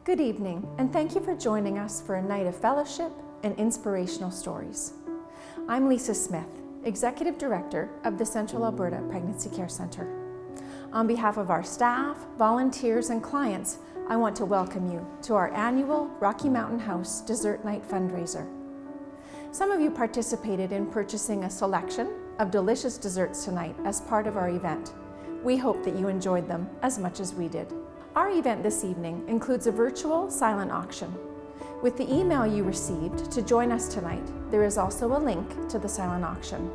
Good evening, and thank you for joining us for a night of fellowship and inspirational stories. I'm Lisa Smith, Executive Director of the Central Alberta Pregnancy Care Centre. On behalf of our staff, volunteers, and clients, I want to welcome you to our annual Rocky Mountain House Dessert Night fundraiser. Some of you participated in purchasing a selection of delicious desserts tonight as part of our event. We hope that you enjoyed them as much as we did. Our event this evening includes a virtual silent auction. With the email you received to join us tonight, there is also a link to the silent auction.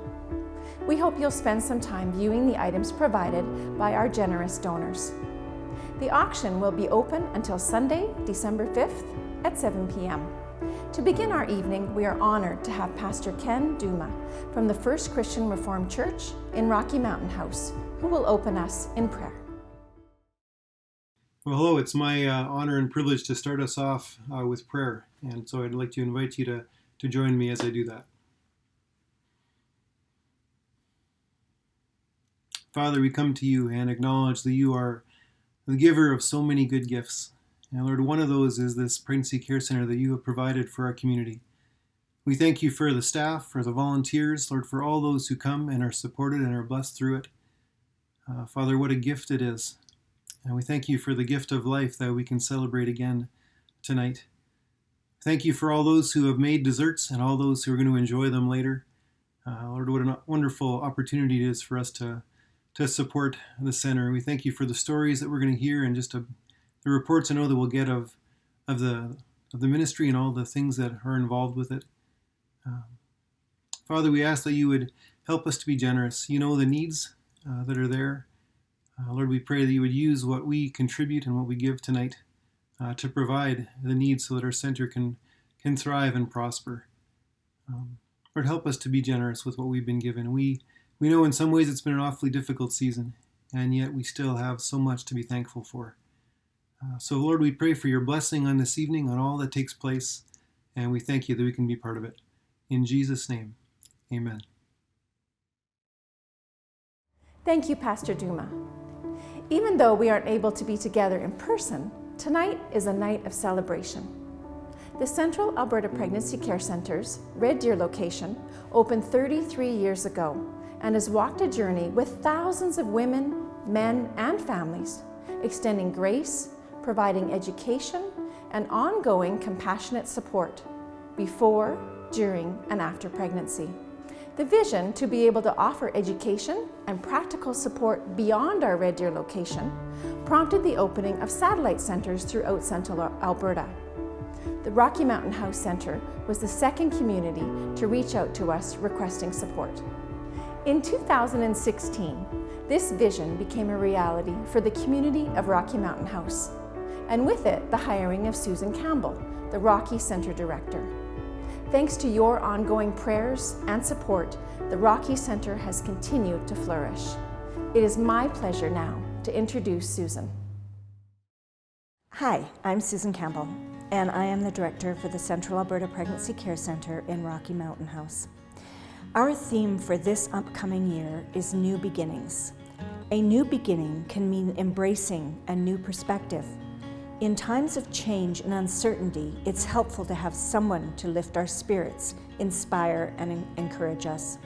We hope you'll spend some time viewing the items provided by our generous donors. The auction will be open until Sunday, December 5th at 7 p.m. To begin our evening, we are honored to have Pastor Ken Duma from the First Christian Reformed Church in Rocky Mountain House, who will open us in prayer. Well, hello, it's my honor and privilege to start us off with prayer, and so I'd like to invite you to join me as I do that. Father, we come to you and acknowledge that you are the giver of so many good gifts. And Lord, one of those is this Pregnancy Care Center that you have provided for our community. We thank you for the staff, for the volunteers, Lord, for all those who come and are supported and are blessed through it. Father, what a gift it is. And we thank you for the gift of life that we can celebrate again tonight. Thank you for all those who have made desserts and all those who are going to enjoy them later. Lord, what a wonderful opportunity it is for us to support the center. We thank you for the stories that we're going to hear and just the reports I know that we'll get of the ministry and all the things that are involved with it. Father, we ask that you would help us to be generous. You know the needs that are there. Lord, we pray that you would use what we contribute and what we give tonight to provide the needs so that our center can thrive and prosper. Lord, help us to be generous with what we've been given. We know in some ways it's been an awfully difficult season, and yet we still have so much to be thankful for. So, Lord, we pray for your blessing on this evening, on all that takes place, and we thank you that we can be part of it. In Jesus' name, amen. Thank you, Pastor Duma. Even though we aren't able to be together in person, tonight is a night of celebration. The Central Alberta Pregnancy Care Centre's Red Deer location opened 33 years ago and has walked a journey with thousands of women, men, and families, extending grace, providing education, and ongoing compassionate support before, during, and after pregnancy. The vision to be able to offer education and practical support beyond our Red Deer location prompted the opening of satellite centers throughout Central Alberta. The Rocky Mountain House Centre was the second community to reach out to us requesting support. In 2016, this vision became a reality for the community of Rocky Mountain House, and with it, the hiring of Susan Campbell, the Rocky Centre Director. Thanks to your ongoing prayers and support, the Rocky Centre has continued to flourish. It is my pleasure now to introduce Susan. Hi, I'm Susan Campbell, and I am the Director for the Central Alberta Pregnancy Care Centre in Rocky Mountain House. Our theme for this upcoming year is New Beginnings. A new beginning can mean embracing a new perspective. In times of change and uncertainty, it's helpful to have someone to lift our spirits, inspire, and encourage us.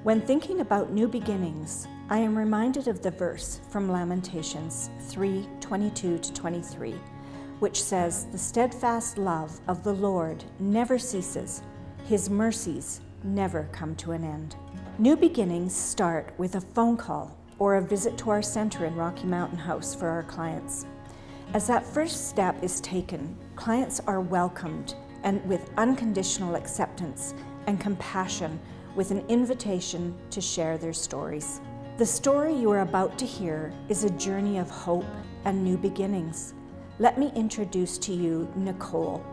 When thinking about new beginnings, I am reminded of the verse from Lamentations 3:22-23, which says, "The steadfast love of the Lord never ceases. His mercies never come to an end." New beginnings start with a phone call or a visit to our center in Rocky Mountain House for our clients. As that first step is taken, clients are welcomed and with unconditional acceptance and compassion with an invitation to share their stories. The story you are about to hear is a journey of hope and new beginnings. Let me introduce to you Nicole,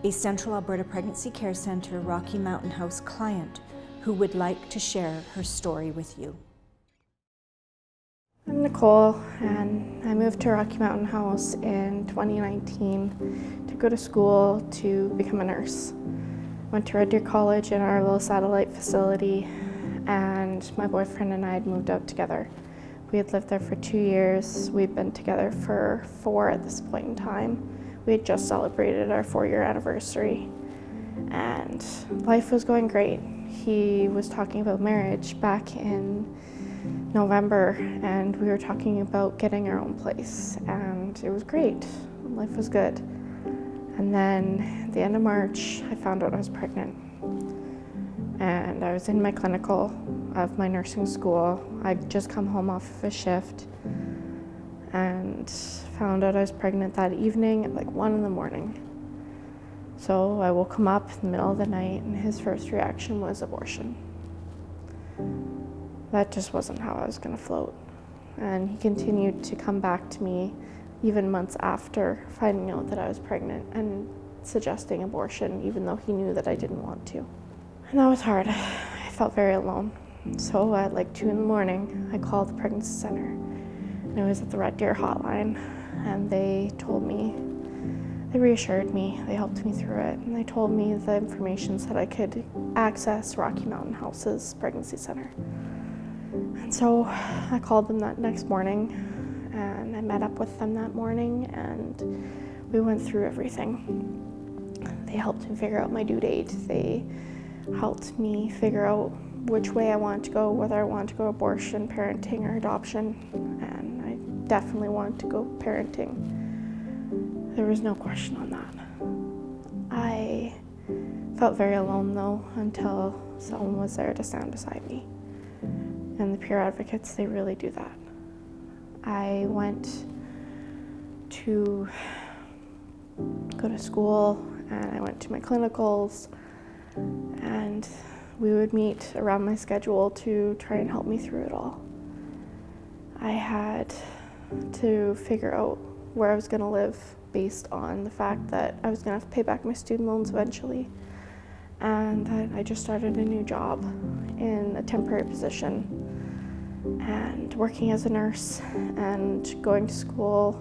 a Central Alberta Pregnancy Care Centre Rocky Mountain House client who would like to share her story with you. I'm Nicole, and I moved to Rocky Mountain House in 2019 to go to school to become a nurse. Went to Red Deer College in our little satellite facility, and my boyfriend and I had moved out together. We had lived there for 2 years. We've been together for 4 at this point in time. We had just celebrated our 4-year anniversary, and life was going great. He was talking about marriage back in November, and we were talking about getting our own place, and it was great. Life was good. And then at the end of March, I found out I was pregnant. And I was in my clinical of my nursing school. I'd just come home off of a shift and found out I was pregnant that evening at like 1 a.m. So I woke him up in the middle of the night, and his first reaction was abortion. That just wasn't how I was going to float. And he continued to come back to me even months after finding out that I was pregnant and suggesting abortion, even though he knew that I didn't want to. And that was hard. I felt very alone. So at like 2 a.m, I called the pregnancy center, and it was at the Red Deer hotline, and they told me, they reassured me, they helped me through it, and they told me the information so that I could access Rocky Mountain House's pregnancy center. And so I called them that next morning, and I met up with them that morning, and we went through everything. They helped me figure out my due date. They helped me figure out which way I wanted to go, whether I wanted to go abortion, parenting, or adoption, and I definitely wanted to go parenting. There was no question on that. I felt very alone though until someone was there to stand beside me. And the peer advocates, they really do that. I went to go to school, and I went to my clinicals, and we would meet around my schedule to try and help me through it all. I had to figure out where I was going to live based on the fact that I was going to have to pay back my student loans eventually, and that I just started a new job in a temporary position and working as a nurse and going to school.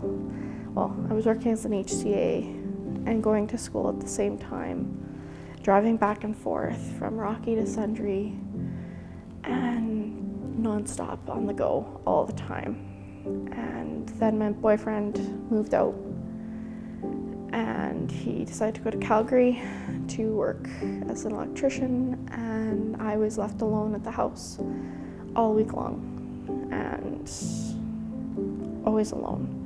Well, I was working as an HCA and going to school at the same time, driving back and forth from Rocky to Sundre, and nonstop on the go all the time. And then my boyfriend moved out, and he decided to go to Calgary to work as an electrician, and I was left alone at the house all week long, and always alone.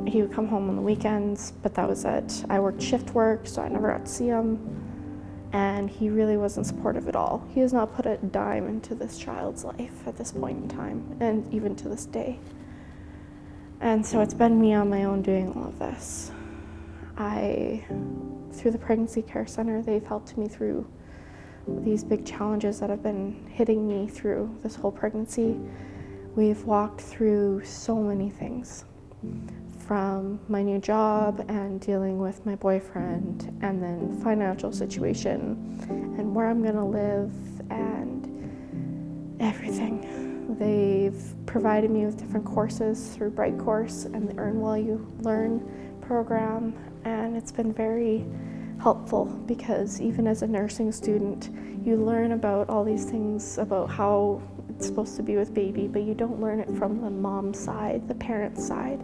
He would come home on the weekends, but that was it. I worked shift work, so I never got to see him, and he really wasn't supportive at all. He has not put a dime into this child's life at this point in time, and even to this day. And so it's been me on my own doing all of this. Through the Pregnancy Care Center, they've helped me through these big challenges that have been hitting me through this whole pregnancy. We've walked through so many things, from my new job and dealing with my boyfriend, and then financial situation and where I'm gonna live and everything. They've provided me with different courses through Bright Course and the Earn While You Learn program, and it's been very helpful because even as a nursing student, you learn about all these things about how it's supposed to be with baby, but you don't learn it from the mom side, the parent side.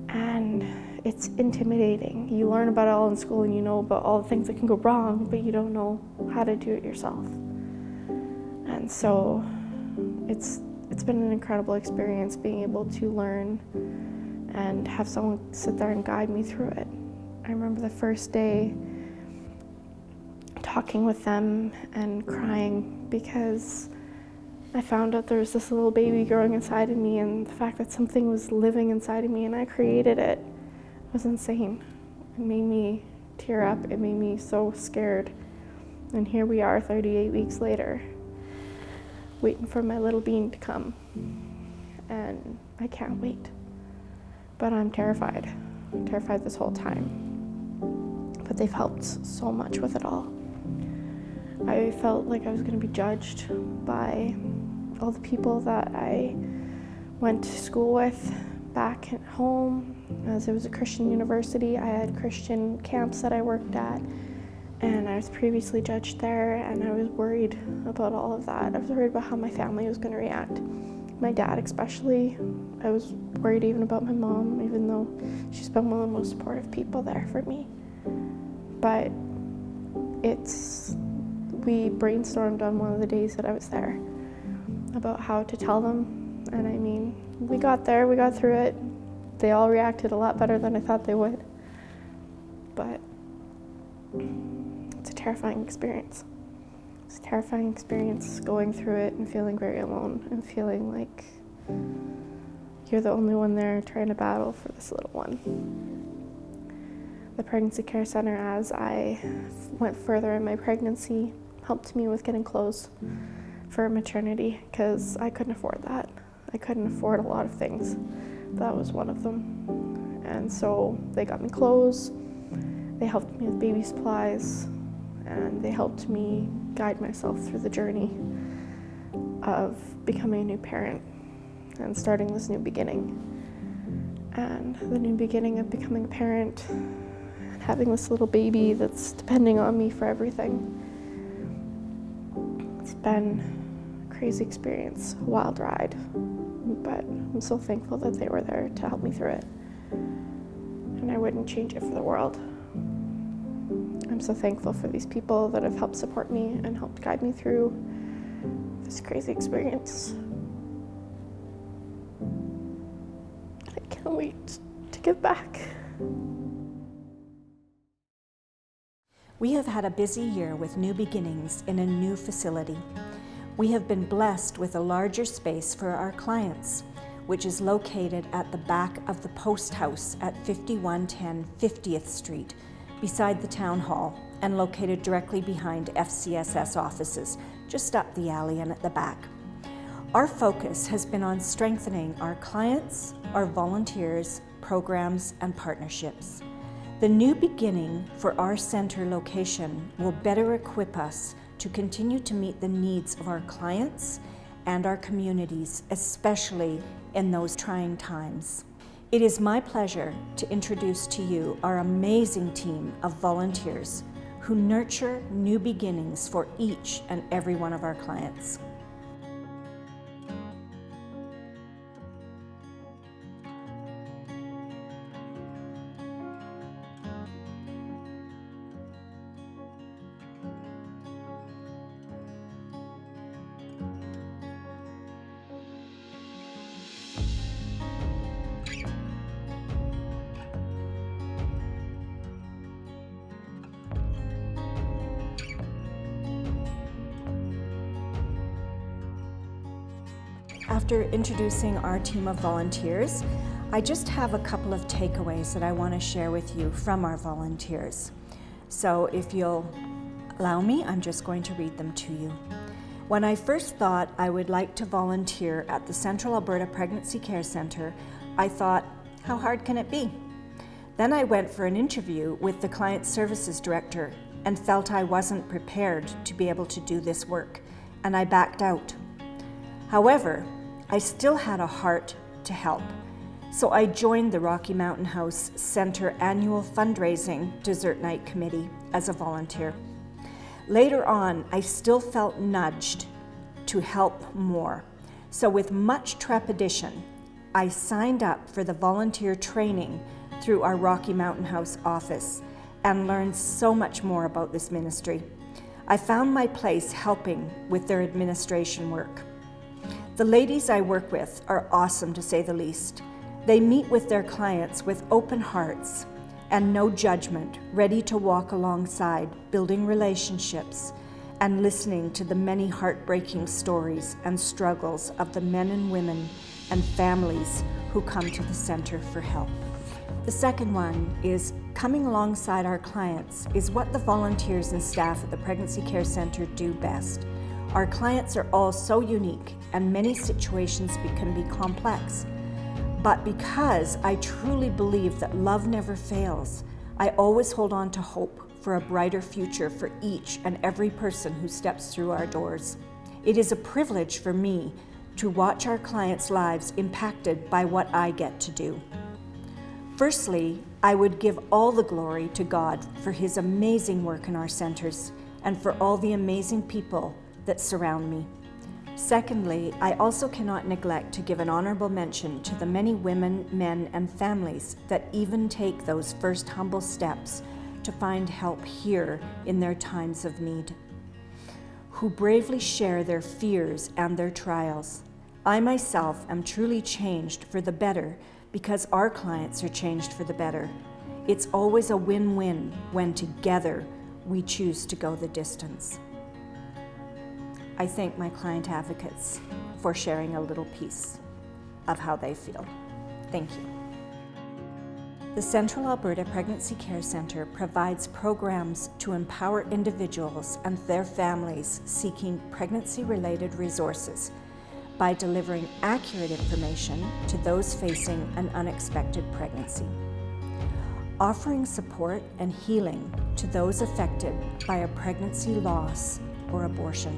And it's intimidating. You learn about it all in school, and you know about all the things that can go wrong, but you don't know how to do it yourself. And so it's been an incredible experience being able to learn and have someone sit there and guide me through it. I remember the first day talking with them and crying because I found out there was this little baby growing inside of me, and the fact that something was living inside of me and I created it was insane. It made me tear up. It made me so scared. And here we are 38 weeks later, waiting for my little being to come. And I can't wait. But I'm terrified. I'm terrified this whole time. But they've helped so much with it all. I felt like I was going to be judged by all the people that I went to school with back at home. As it was a Christian university, I had Christian camps that I worked at, and I was previously judged there, and I was worried about all of that. I was worried about how my family was going to react. My dad especially, I was worried even about my mom, even though she's been one of the most supportive people there for me. But we brainstormed on one of the days that I was there about how to tell them. And I mean, we got there, we got through it. They all reacted a lot better than I thought they would. But it's a terrifying experience. It's a terrifying experience going through it and feeling very alone and feeling like you're the only one there trying to battle for this little one. The Pregnancy Care Center, as I went further in my pregnancy, helped me with getting clothes for maternity because I couldn't afford that. I couldn't afford a lot of things. That was one of them. And so they got me clothes, they helped me with baby supplies, and they helped me guide myself through the journey of becoming a new parent and starting this new beginning. And the new beginning of becoming a parent and having this little baby that's depending on me for everything. It's been a crazy experience, a wild ride, but I'm so thankful that they were there to help me through it. And I wouldn't change it for the world. I'm so thankful for these people that have helped support me and helped guide me through this crazy experience. I can't wait to give back. We have had a busy year with new beginnings in a new facility. We have been blessed with a larger space for our clients, which is located at the back of the post house at 5110 50th Street, beside the town hall, and located directly behind FCSS offices, just up the alley and at the back. Our focus has been on strengthening our clients, our volunteers, programs, and partnerships. The new beginning for our center location will better equip us to continue to meet the needs of our clients and our communities, especially in those trying times. It is my pleasure to introduce to you our amazing team of volunteers who nurture new beginnings for each and every one of our clients. After introducing our team of volunteers, I just have a couple of takeaways that I want to share with you from our volunteers. So if you'll allow me, I'm just going to read them to you. When I first thought I would like to volunteer at the Central Alberta Pregnancy Care Center, I thought, how hard can it be? Then I went for an interview with the Client Services Director and felt I wasn't prepared to be able to do this work, and I backed out. However, I still had a heart to help, so I joined the Rocky Mountain House Center annual fundraising dessert night committee as a volunteer. Later on, I still felt nudged to help more, so with much trepidation, I signed up for the volunteer training through our Rocky Mountain House office and learned so much more about this ministry. I found my place helping with their administration work. The ladies I work with are awesome, to say the least. They meet with their clients with open hearts and no judgment, ready to walk alongside, building relationships and listening to the many heartbreaking stories and struggles of the men and women and families who come to the center for help. The second one is coming alongside our clients is what the volunteers and staff at the Pregnancy Care Center do best. Our clients are all so unique and many situations can be complex. But because I truly believe that love never fails, I always hold on to hope for a brighter future for each and every person who steps through our doors. It is a privilege for me to watch our clients' lives impacted by what I get to do. Firstly, I would give all the glory to God for His amazing work in our centers and for all the amazing people that surround me. Secondly, I also cannot neglect to give an honorable mention to the many women, men, and families that even take those first humble steps to find help here in their times of need, who bravely share their fears and their trials. I myself am truly changed for the better because our clients are changed for the better. It's always a win-win when together we choose to go the distance. I thank my client advocates for sharing a little piece of how they feel. Thank you. The Central Alberta Pregnancy Care Centre provides programs to empower individuals and their families seeking pregnancy-related resources by delivering accurate information to those facing an unexpected pregnancy, offering support and healing to those affected by a pregnancy loss or abortion,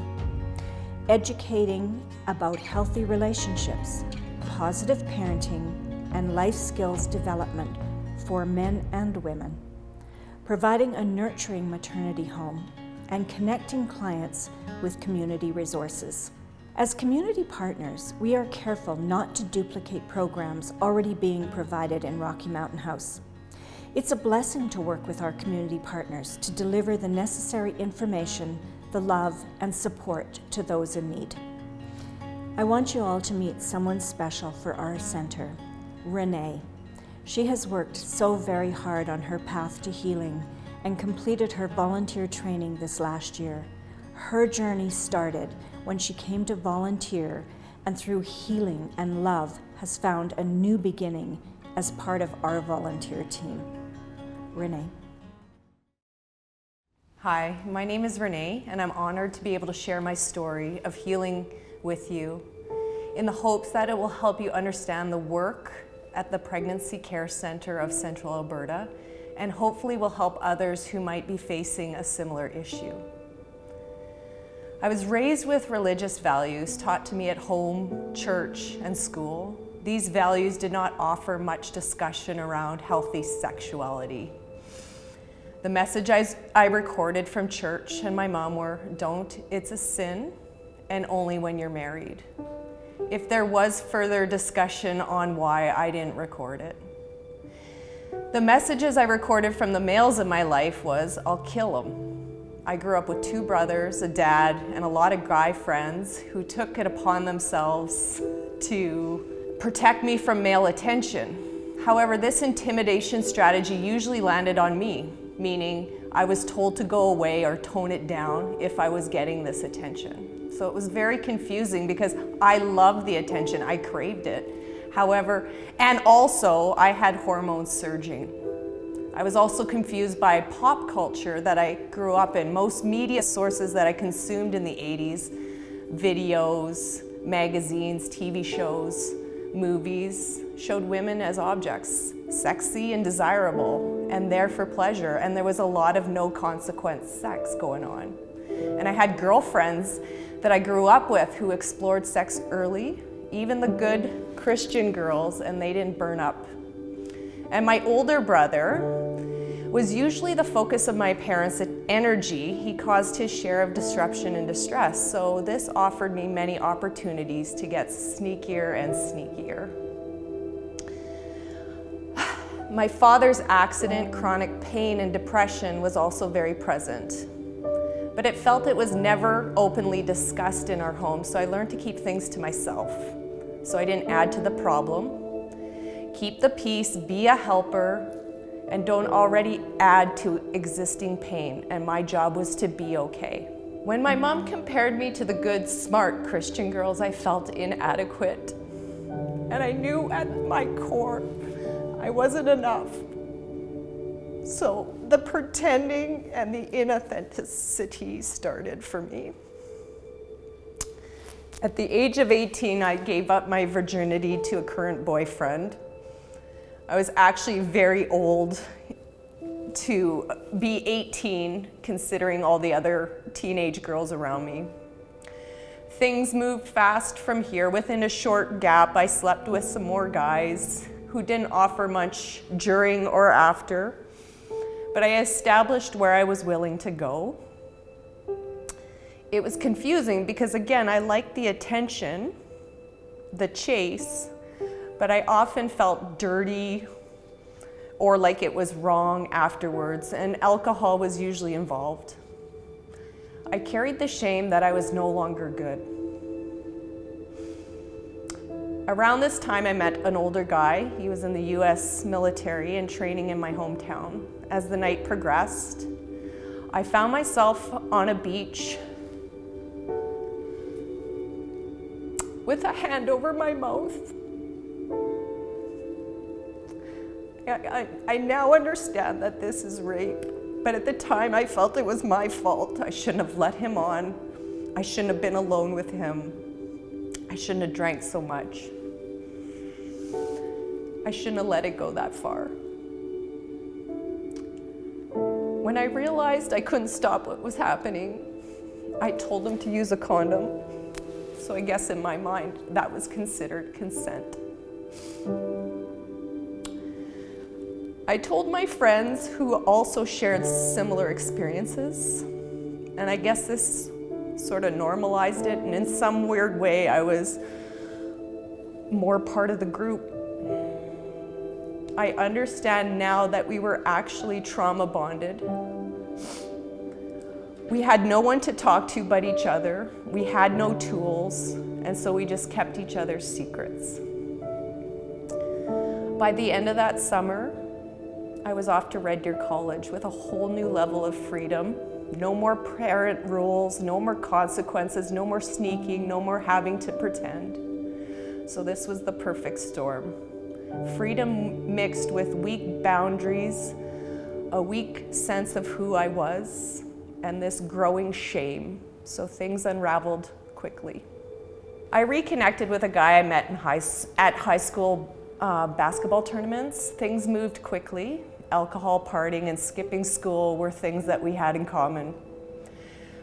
educating about healthy relationships, positive parenting, and life skills development for men and women, providing a nurturing maternity home, and connecting clients with community resources. As community partners, we are careful not to duplicate programs already being provided in Rocky Mountain House. It's a blessing to work with our community partners to deliver the necessary information, the love, and support to those in need. I want you all to meet someone special for our center, Renee. She has worked so very hard on her path to healing and completed her volunteer training this last year. Her journey started when she came to volunteer, and through healing and love has found a new beginning as part of our volunteer team. Renee. Hi, my name is Renee, and I'm honored to be able to share my story of healing with you in the hopes that it will help you understand the work at the Pregnancy Care Centre of Central Alberta, and hopefully will help others who might be facing a similar issue. I was raised with religious values taught to me at home, church, and school. These values did not offer much discussion around healthy sexuality. The message I recorded from church and my mom were, "Don't, it's a sin, and only when you're married." If there was further discussion on why, I didn't record it. The messages I recorded from the males in my life was, "I'll kill him." I grew up with 2 brothers, a dad, and a lot of guy friends who took it upon themselves to protect me from male attention. However, this intimidation strategy usually landed on me, meaning I was told to go away or tone it down if I was getting this attention. So it was very confusing because I loved the attention, I craved it. However, and also I had hormones surging. I was also confused by pop culture that I grew up in. Most media sources that I consumed in the 80s, videos, magazines, TV shows, movies, showed women as objects, sexy and desirable, and there for pleasure. And there was a lot of no consequence sex going on. And I had girlfriends that I grew up with who explored sex early, even the good Christian girls, and they didn't burn up. And my older brother was usually the focus of my parents' energy. He caused his share of disruption and distress, so this offered me many opportunities to get sneakier and sneakier. My father's accident, chronic pain, and depression was also very present. But it felt it was never openly discussed in our home, so I learned to keep things to myself. So I didn't add to the problem. Keep the peace, be a helper, and don't already add to existing pain. And my job was to be okay. When my mom compared me to the good, smart Christian girls, I felt inadequate. And I knew at my core, I wasn't enough. So the pretending and the inauthenticity started for me. At the age of 18, I gave up my virginity to a current boyfriend. I was actually very old to be 18, considering all the other teenage girls around me. Things moved fast from here. Within a short gap, I slept with some more guys who didn't offer much during or after. But I established where I was willing to go. It was confusing because, again, I liked the attention, the chase, but I often felt dirty or like it was wrong afterwards, and alcohol was usually involved. I carried the shame that I was no longer good. Around this time, I met an older guy. He was in the US military and training in my hometown. As the night progressed, I found myself on a beach with a hand over my mouth. I now understand that this is rape, but at the time I felt it was my fault. I shouldn't have let him on. I shouldn't have been alone with him. I shouldn't have drank so much. I shouldn't have let it go that far. When I realized I couldn't stop what was happening, I told him to use a condom. So I guess in my mind, that was considered consent. I told my friends who also shared similar experiences, and I guess this sort of normalized it, and in some weird way, I was more part of the group. I understand now that we were actually trauma bonded. We had no one to talk to but each other. We had no tools, and so we just kept each other's secrets. By the end of that summer, I was off to Red Deer College with a whole new level of freedom. No more parent rules, no more consequences, no more sneaking, no more having to pretend. So this was the perfect storm. Freedom mixed with weak boundaries, a weak sense of who I was, and this growing shame. So things unraveled quickly. I reconnected with a guy I met at high school basketball tournaments. Things moved quickly. Alcohol, partying, and skipping school were things that we had in common.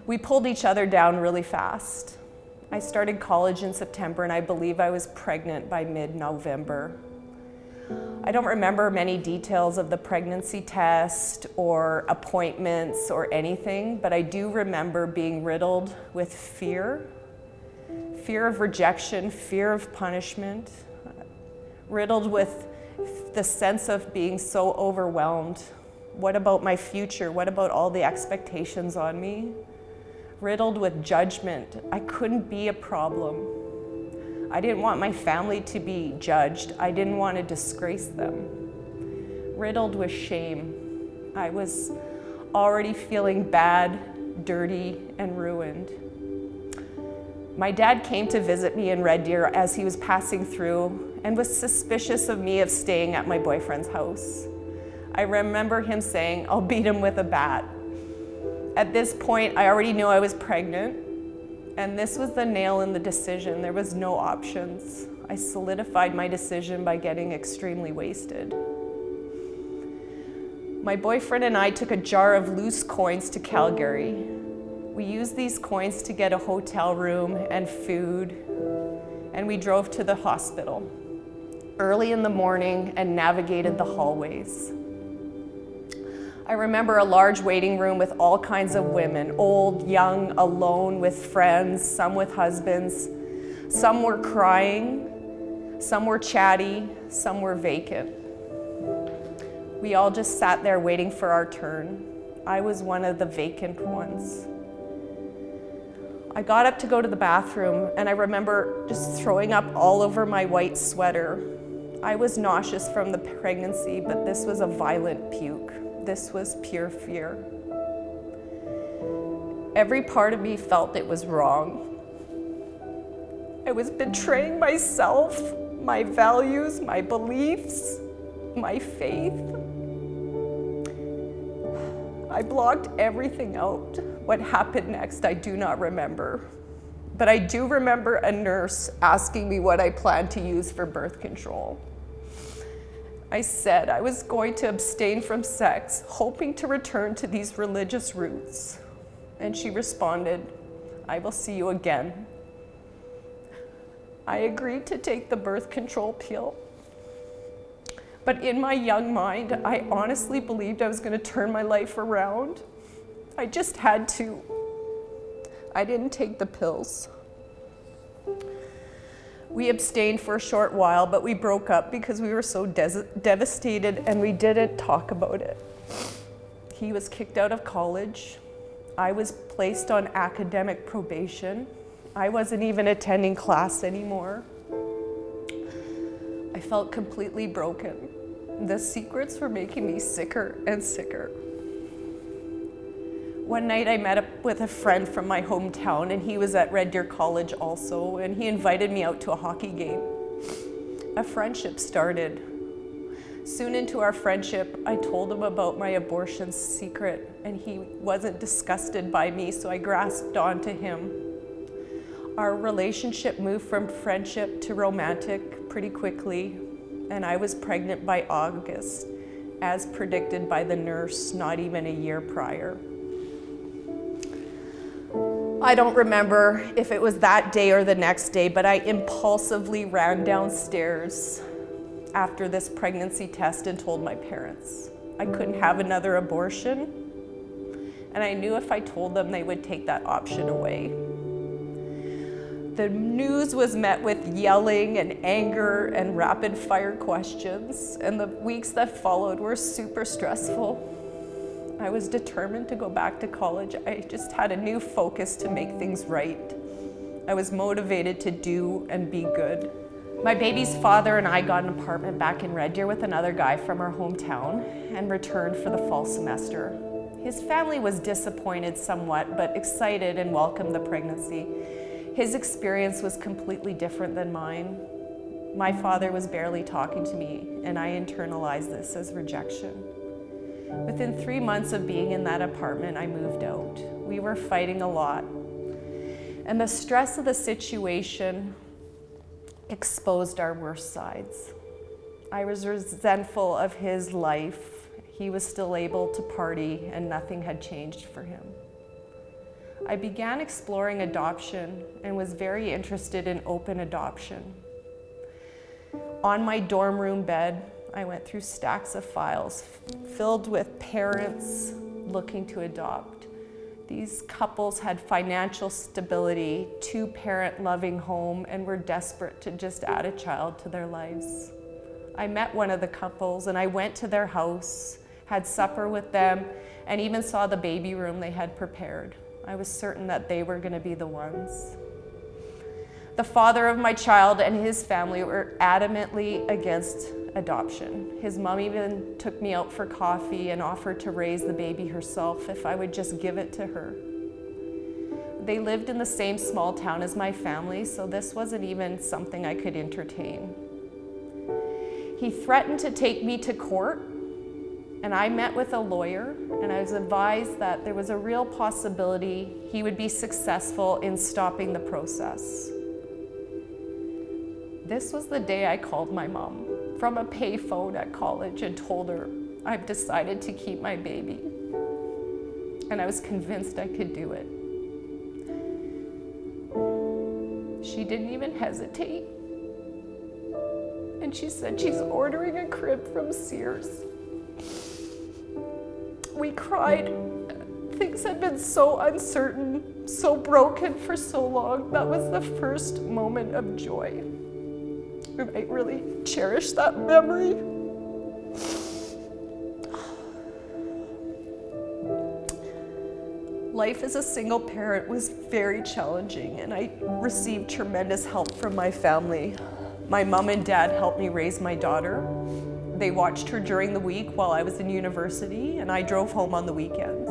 We pulled each other down really fast. I started college in September, and I believe I was pregnant by mid-November. I don't remember many details of the pregnancy test or appointments or anything, but I do remember being riddled with fear of rejection, fear of punishment, riddled with the sense of being so overwhelmed. What about my future? What about all the expectations on me? Riddled with judgment. I couldn't be a problem. I didn't want my family to be judged. I didn't want to disgrace them. Riddled with shame. I was already feeling bad, dirty, and ruined. My dad came to visit me in Red Deer as he was passing through and was suspicious of me of staying at my boyfriend's house. I remember him saying, "I'll beat him with a bat." At this point, I already knew I was pregnant, and this was the nail in the decision. There was no options. I solidified my decision by getting extremely wasted. My boyfriend and I took a jar of loose coins to Calgary. We used these coins to get a hotel room and food, and we drove to the hospital early in the morning and navigated the hallways. I remember a large waiting room with all kinds of women, old, young, alone, with friends, some with husbands. Some were crying, some were chatty, some were vacant. We all just sat there waiting for our turn. I was one of the vacant ones. I got up to go to the bathroom, and I remember just throwing up all over my white sweater. I was nauseous from the pregnancy, but this was a violent puke. This was pure fear. Every part of me felt it was wrong. I was betraying myself, my values, my beliefs, my faith. I blocked everything out. What happened next, I do not remember. But I do remember a nurse asking me what I planned to use for birth control. I said I was going to abstain from sex, hoping to return to these religious roots. And she responded, "I will see you again." I agreed to take the birth control pill. But in my young mind, I honestly believed I was going to turn my life around. I just had to. I didn't take the pills. We abstained for a short while, but we broke up because we were so devastated and we didn't talk about it. He was kicked out of college. I was placed on academic probation. I wasn't even attending class anymore. I felt completely broken. The secrets were making me sicker and sicker. One night I met up with a friend from my hometown, and he was at Red Deer College also, and he invited me out to a hockey game. A friendship started. Soon into our friendship, I told him about my abortion secret, and he wasn't disgusted by me, so I grasped onto him. Our relationship moved from friendship to romantic pretty quickly, and I was pregnant by August, as predicted by the nurse not even a year prior. I don't remember if it was that day or the next day, but I impulsively ran downstairs after this pregnancy test and told my parents I couldn't have another abortion, and I knew if I told them they would take that option away. The news was met with yelling and anger and rapid fire questions, and the weeks that followed were super stressful. I was determined to go back to college. I just had a new focus to make things right. I was motivated to do and be good. My baby's father and I got an apartment back in Red Deer with another guy from our hometown and returned for the fall semester. His family was disappointed somewhat, but excited and welcomed the pregnancy. His experience was completely different than mine. My father was barely talking to me, and I internalized this as rejection. Within 3 months of being in that apartment, I moved out. We were fighting a lot, and the stress of the situation exposed our worst sides. I was resentful of his life. He was still able to party, and nothing had changed for him. I began exploring adoption and was very interested in open adoption. On my dorm room bed, I went through stacks of files filled with parents looking to adopt. These couples had financial stability, 2-parent loving home, and were desperate to just add a child to their lives. I met one of the couples and I went to their house, had supper with them, and even saw the baby room they had prepared. I was certain that they were going to be the ones. The father of my child and his family were adamantly against adoption. His mom even took me out for coffee and offered to raise the baby herself if I would just give it to her. They lived in the same small town as my family, so this wasn't even something I could entertain. He threatened to take me to court, and I met with a lawyer, and I was advised that there was a real possibility he would be successful in stopping the process. This was the day I called my mom from a payphone at college and told her I've decided to keep my baby, and I was convinced I could do it. She didn't even hesitate, and she said she's ordering a crib from Sears. We cried. Things had been so uncertain, so broken for so long. That was the first moment of joy. And I really cherish that memory. Life as a single parent was very challenging, and I received tremendous help from my family. My mom and dad helped me raise my daughter. They watched her during the week while I was in university, and I drove home on the weekends.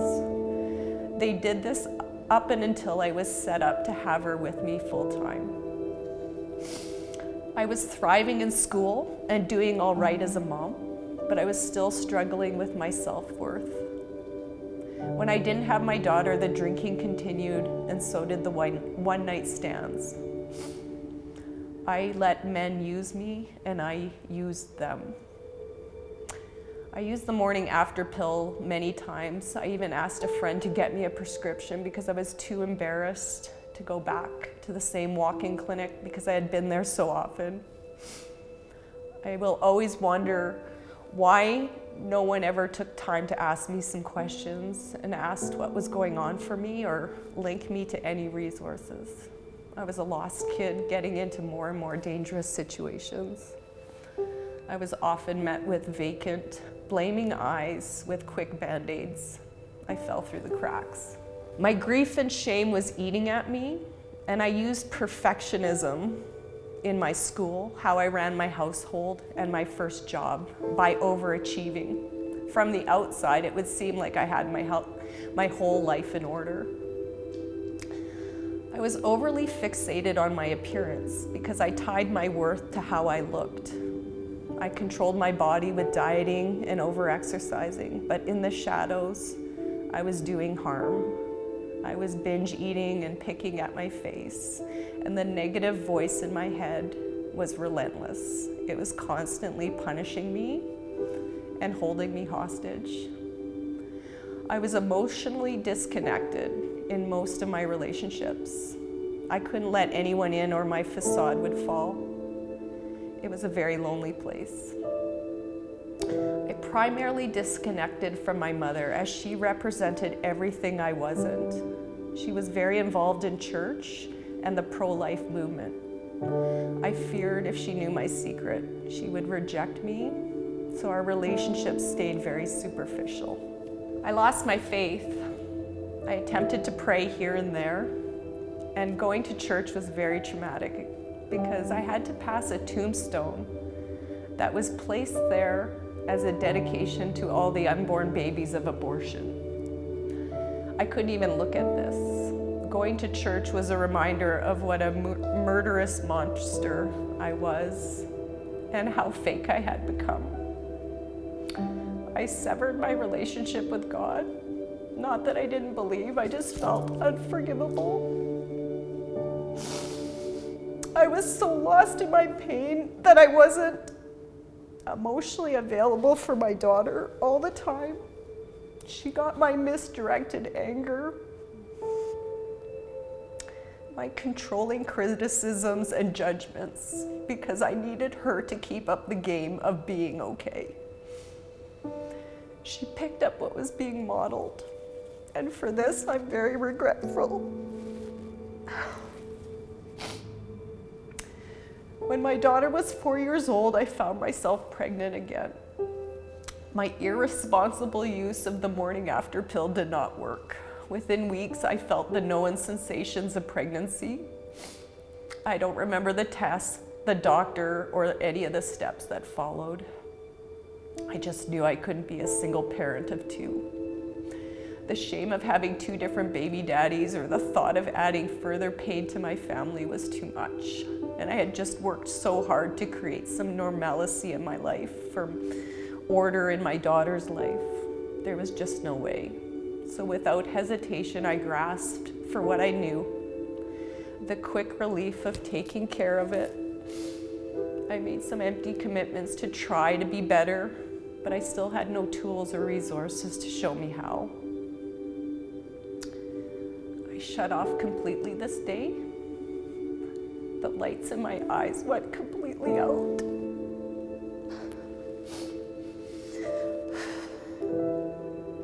They did this up and until I was set up to have her with me full time. I was thriving in school and doing all right as a mom, but I was still struggling with my self-worth. When I didn't have my daughter, the drinking continued, and so did the one-night stands. I let men use me, and I used them. I used the morning after pill many times. I even asked a friend to get me a prescription because I was too embarrassed to go back to the same walk-in clinic because I had been there so often. I will always wonder why no one ever took time to ask me some questions and asked what was going on for me or link me to any resources. I was a lost kid getting into more and more dangerous situations. I was often met with vacant, blaming eyes with quick band-aids. I fell through the cracks. My grief and shame was eating at me, and I used perfectionism in my school, how I ran my household and my first job, by overachieving. From the outside, it would seem like I had my whole life in order. I was overly fixated on my appearance because I tied my worth to how I looked. I controlled my body with dieting and over-exercising, but in the shadows, I was doing harm. I was binge eating and picking at my face, and the negative voice in my head was relentless. It was constantly punishing me and holding me hostage. I was emotionally disconnected in most of my relationships. I couldn't let anyone in or my facade would fall. It was a very lonely place. I primarily disconnected from my mother as she represented everything I wasn't. She was very involved in church and the pro-life movement. I feared if she knew my secret, she would reject me, so our relationship stayed very superficial. I lost my faith. I attempted to pray here and there, and going to church was very traumatic because I had to pass a tombstone that was placed there as a dedication to all the unborn babies of abortion. I couldn't even look at this. Going to church was a reminder of what a murderous monster I was and how fake I had become. I severed my relationship with God. Not that I didn't believe, I just felt unforgivable. I was so lost in my pain that I wasn't emotionally available for my daughter all the time. She got my misdirected anger, my controlling criticisms and judgments, because I needed her to keep up the game of being okay. She picked up what was being modeled, and for this I'm very regretful. When my daughter was 4 years old, I found myself pregnant again. My irresponsible use of the morning after pill did not work. Within weeks, I felt the known sensations of pregnancy. I don't remember the test, the doctor, or any of the steps that followed. I just knew I couldn't be a single parent of two. The shame of having two different baby daddies or the thought of adding further pain to my family was too much. And I had just worked so hard to create some normalcy in my life, for order in my daughter's life. There was just no way. So without hesitation, I grasped for what I knew, the quick relief of taking care of it. I made some empty commitments to try to be better, but I still had no tools or resources to show me how. I shut off completely this day. The lights in my eyes went completely out.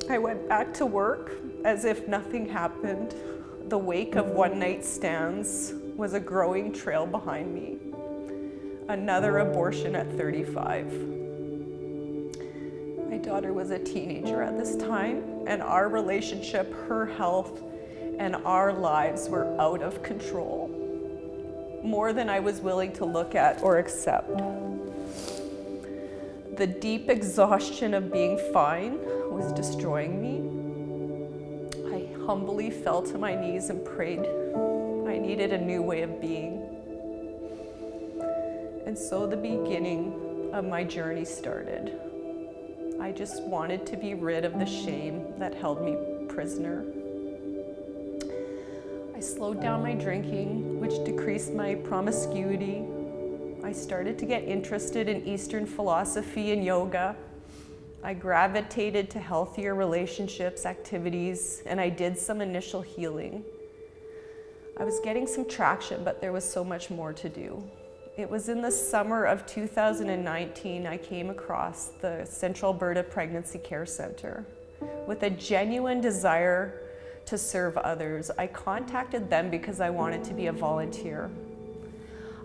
I went back to work as if nothing happened. The wake of one-night stands was a growing trail behind me. Another abortion at 35. My daughter was a teenager at this time, and our relationship, her health, and our lives were out of control. More than I was willing to look at or accept. The deep exhaustion of being fine was destroying me. I humbly fell to my knees and prayed. I needed a new way of being. And so the beginning of my journey started. I just wanted to be rid of the shame that held me prisoner. I slowed down my drinking, which decreased my promiscuity. I started to get interested in Eastern philosophy and yoga. I gravitated to healthier relationships, activities, and I did some initial healing. I was getting some traction, but there was so much more to do. It was in the summer of 2019 I came across the Central Alberta Pregnancy Care Centre. With a genuine desire to serve others, I contacted them because I wanted to be a volunteer.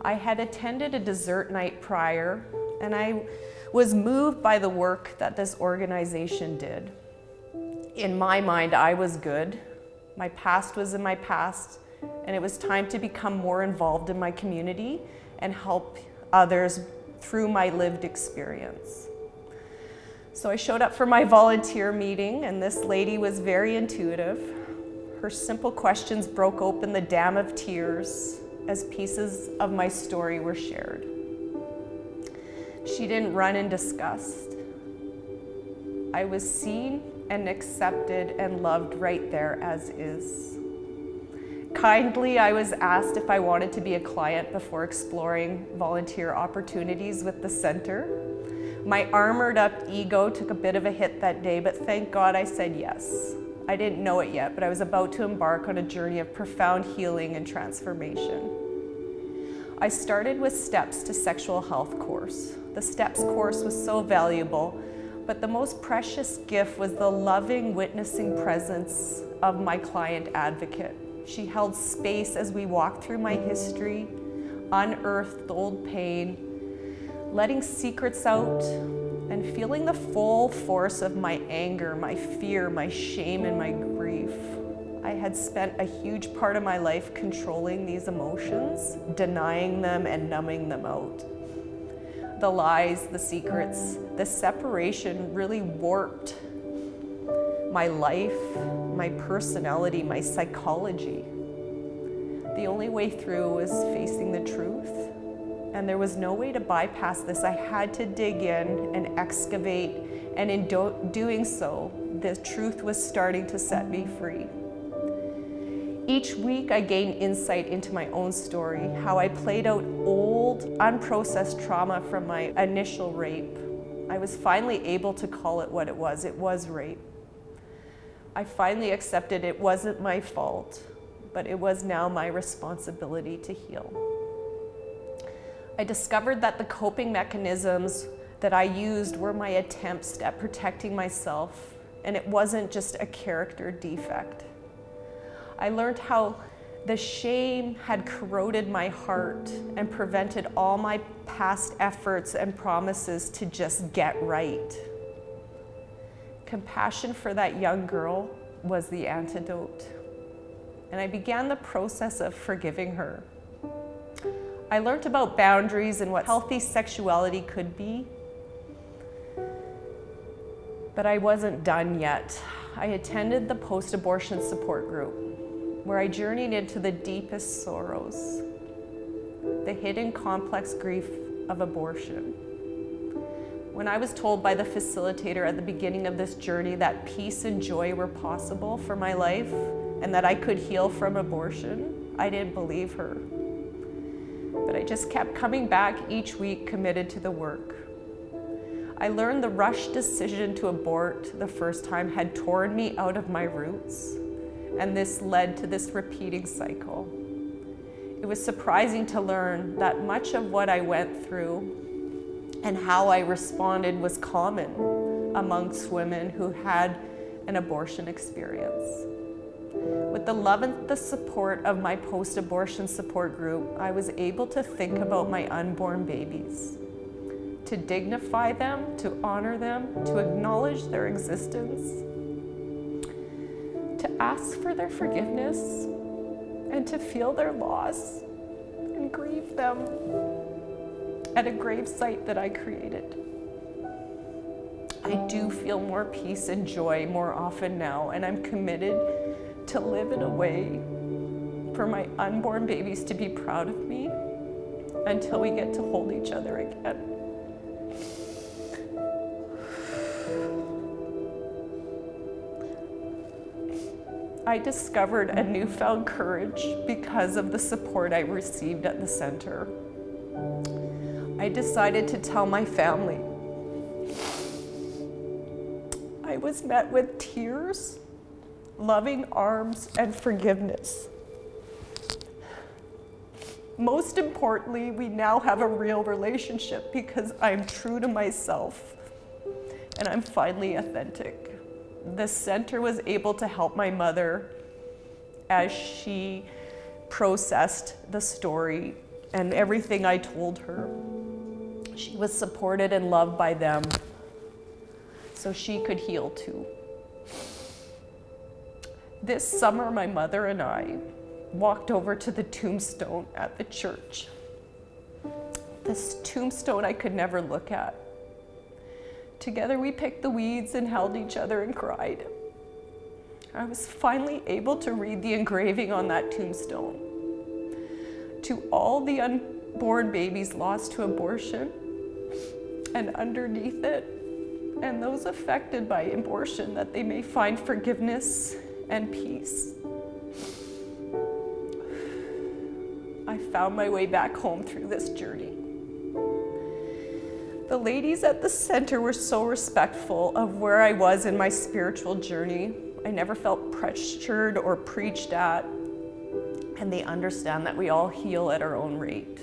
I had attended a dessert night prior, and I was moved by the work that this organization did. In my mind, I was good. My past was in my past, and it was time to become more involved in my community and help others through my lived experience. So I showed up for my volunteer meeting, and this lady was very intuitive. Her simple questions broke open the dam of tears as pieces of my story were shared. She didn't run in disgust. I was seen and accepted and loved right there as is. Kindly, I was asked if I wanted to be a client before exploring volunteer opportunities with the center. My armored up ego took a bit of a hit that day, but thank God I said yes. I didn't know it yet, but I was about to embark on a journey of profound healing and transformation. I started with Steps to Sexual Health course. The Steps course was so valuable, but the most precious gift was the loving, witnessing presence of my client advocate. She held space as we walked through my history, unearthed old pain, letting secrets out, and feeling the full force of my anger, my fear, my shame, and my grief. I had spent a huge part of my life controlling these emotions, denying them and numbing them out. The lies, the secrets, the separation really warped my life, my personality, my psychology. The only way through was facing the truth, and there was no way to bypass this. I had to dig in and excavate, and in doing so, the truth was starting to set me free. Each week I gained insight into my own story, how I played out old, unprocessed trauma from my initial rape. I was finally able to call it what it was. It was rape. I finally accepted it wasn't my fault, but it was now my responsibility to heal. I discovered that the coping mechanisms that I used were my attempts at protecting myself, and it wasn't just a character defect. I learned how the shame had corroded my heart and prevented all my past efforts and promises to just get right. Compassion for that young girl was the antidote, and I began the process of forgiving her. I learned about boundaries and what healthy sexuality could be, but I wasn't done yet. I attended the post-abortion support group, where I journeyed into the deepest sorrows, the hidden complex grief of abortion. When I was told by the facilitator at the beginning of this journey that peace and joy were possible for my life and that I could heal from abortion, I didn't believe her. But I just kept coming back each week, committed to the work. I learned the rushed decision to abort the first time had torn me out of my roots, and this led to this repeating cycle. It was surprising to learn that much of what I went through and how I responded was common amongst women who had an abortion experience. With the love and the support of my post-abortion support group, I was able to think about my unborn babies, to dignify them, to honor them, to acknowledge their existence, to ask for their forgiveness, and to feel their loss and grieve them at a grave site that I created. I do feel more peace and joy more often now, and I'm committed to live in a way for my unborn babies to be proud of me until we get to hold each other again. I discovered a newfound courage because of the support I received at the center. I decided to tell my family. I was met with tears, loving arms, and forgiveness. Most importantly, we now have a real relationship because I'm true to myself and I'm finally authentic. The center was able to help my mother as she processed the story and everything I told her. She was supported and loved by them so she could heal too. This summer, my mother and I walked over to the tombstone at the church. This tombstone I could never look at. Together we picked the weeds and held each other and cried. I was finally able to read the engraving on that tombstone. To all the unborn babies lost to abortion, and underneath it, and those affected by abortion, that they may find forgiveness and peace. I found my way back home through this journey. The ladies at the center were so respectful of where I was in my spiritual journey. I never felt pressured or preached at, and they understand that we all heal at our own rate.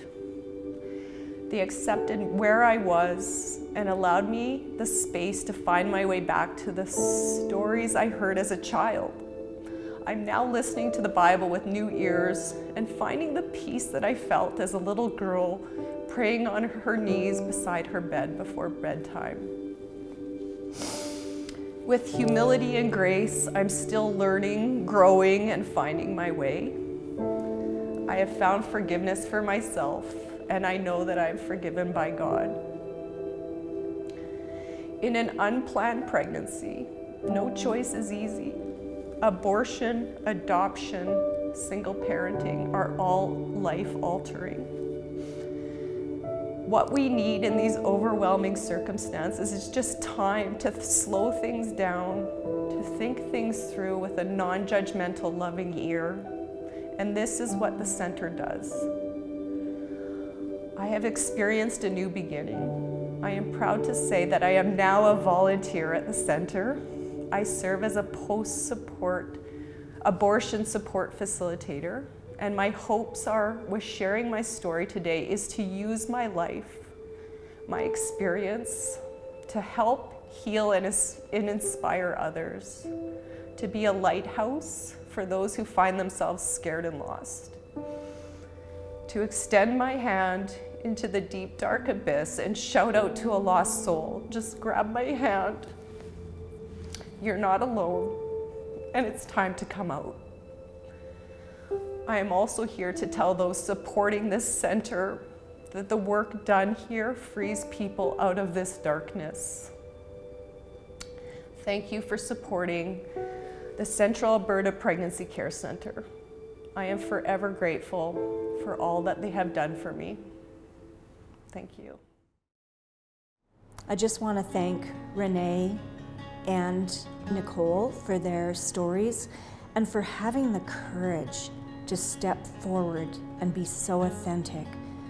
They accepted where I was and allowed me the space to find my way back to the stories I heard as a child. I'm now listening to the Bible with new ears and finding the peace that I felt as a little girl praying on her knees beside her bed before bedtime. With humility and grace, I'm still learning, growing, and finding my way. I have found forgiveness for myself, and I know that I'm forgiven by God. In an unplanned pregnancy, no choice is easy. Abortion, adoption, single parenting are all life-altering. What we need in these overwhelming circumstances is just time to slow things down, to think things through with a non-judgmental, loving ear. And this is what the center does. I have experienced a new beginning. I am proud to say that I am now a volunteer at the center. I serve as a abortion support facilitator. And my hopes are, with sharing my story today, is to use my life, my experience, to help heal and inspire others, to be a lighthouse for those who find themselves scared and lost, to extend my hand into the deep, dark abyss and shout out to a lost soul, just grab my hand. You're not alone, and it's time to come out. I am also here to tell those supporting this center that the work done here frees people out of this darkness. Thank you for supporting the Central Alberta Pregnancy Care Center. I am forever grateful for all that they have done for me. Thank you. I just want to thank Renee and Nicole for their stories and for having the courage to step forward and be so authentic,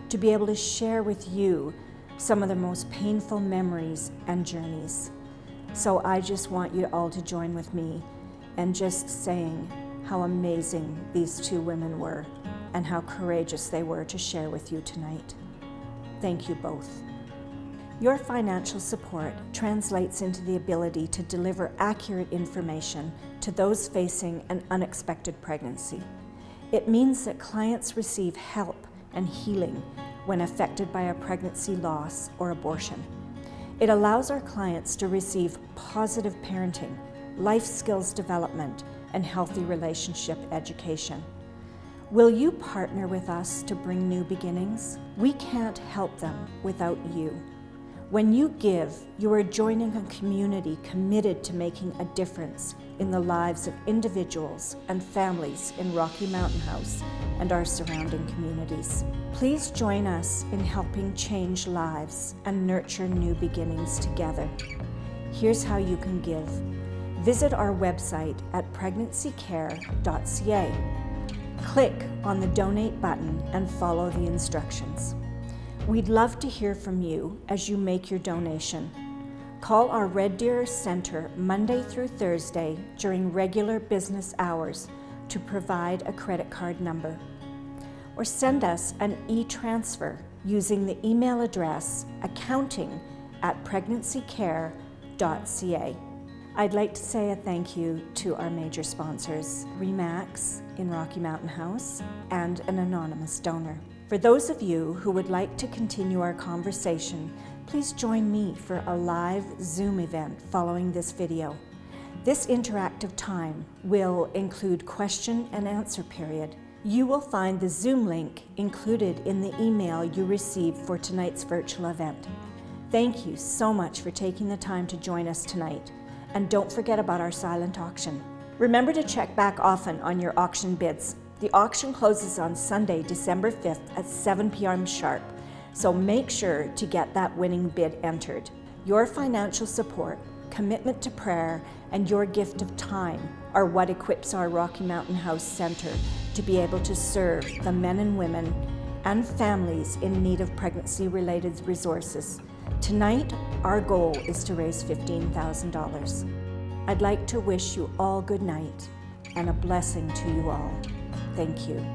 to be able to share with you some of the most painful memories and journeys. So I just want you all to join with me and just saying how amazing these two women were and how courageous they were to share with you tonight. Thank you both. Your financial support translates into the ability to deliver accurate information to those facing an unexpected pregnancy. It means that clients receive help and healing when affected by a pregnancy loss or abortion. It allows our clients to receive positive parenting, life skills development, and healthy relationship education. Will you partner with us to bring new beginnings? We can't help them without you. When you give, you are joining a community committed to making a difference in the lives of individuals and families in Rocky Mountain House and our surrounding communities. Please join us in helping change lives and nurture new beginnings together. Here's how you can give. Visit our website at pregnancycare.ca. Click on the donate button and follow the instructions. We'd love to hear from you as you make your donation. Call our Red Deer Center Monday through Thursday during regular business hours to provide a credit card number. or send us an e-transfer using the email address accounting@pregnancycare.ca. I'd like to say a thank you to our major sponsors, Remax in Rocky Mountain House, and an anonymous donor. For those of you who would like to continue our conversation, please join me for a live Zoom event following this video. This interactive time will include question and answer period. You will find the Zoom link included in the email you received for tonight's virtual event. Thank you so much for taking the time to join us tonight. And don't forget about our silent auction. Remember to check back often on your auction bids. The auction closes on Sunday, December 5th at 7 p.m. sharp, so make sure to get that winning bid entered. Your financial support, commitment to prayer, and your gift of time are what equips our Rocky Mountain House Center to be able to serve the men and women and families in need of pregnancy-related resources. Tonight, our goal is to raise $15,000. I'd like to wish you all good night and a blessing to you all. Thank you.